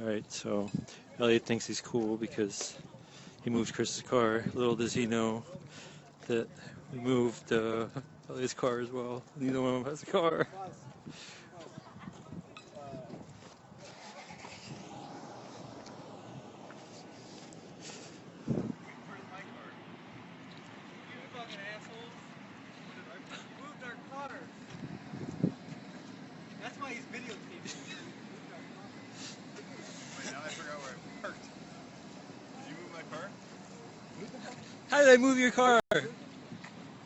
Alright, so Elliot thinks he's cool because he moved Chris's car. Little does he know that we moved Elliot's car as well. Neither one of them has a car. That's why he's videotaping. Wait, now I forgot where I parked. Did you move my car? How did I move your car?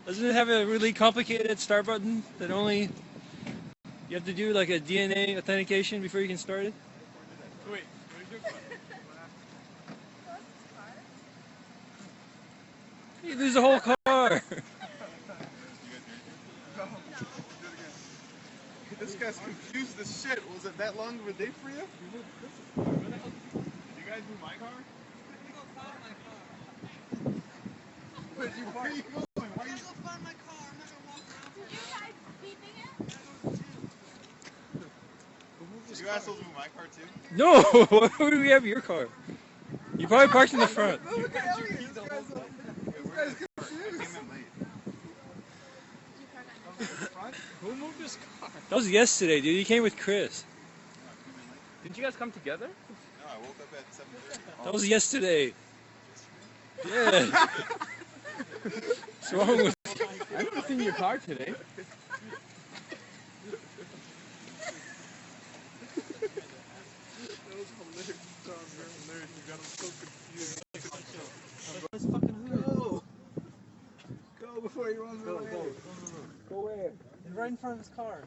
Doesn't it have a really complicated start button that only you have to do like a DNA authentication before you can start it? Wait, where's your car? You lose the whole car. You guys hear it? No. Do it again. This guy's confused as shit. Was it that long of a day for you? Did you guys move my car? Where are you going? Why are you go find my car? I'm not gonna walk around. You guys beeping it? Did you assholes move my car too? No, why do we have your car? You probably parked in the front. Look at Elliot. This guy's confused. I came in late. Who moved his car? That was yesterday, dude. You came with Chris. No, I came in late. Didn't you guys come together? No, I woke up at 7:30. That was yesterday. Yeah. What's wrong with you? I haven't seen your car today. Go before he runs away. Go where? He's right in front of his car.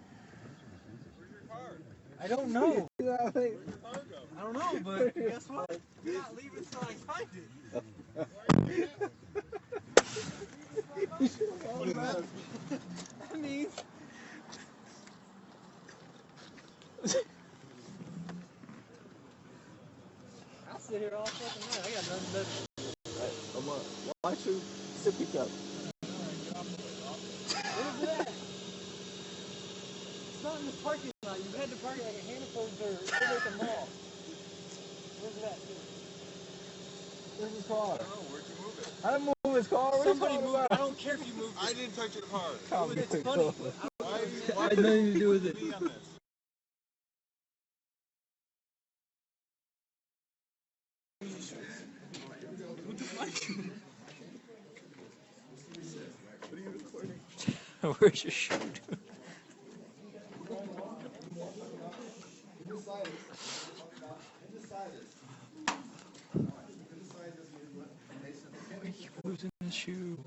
Where's your car? I don't know. Where's your car go? I don't know, but guess what? I'm not leaving until I find it. That means I'll sit here all fucking night. I got nothing better. Why should sippy cup? Where's that? It's not in the parking lot. You had to park it like a handful of dirt. It's like a mall. Where's that? Where's his car? Oh, where'd you move it? I didn't move his car. Somebody moved it. I don't care if you moved I it. didn't touch your car. It's funny. Why had nothing to do with it. me on this? Where's your shoe? Who's in the shoe?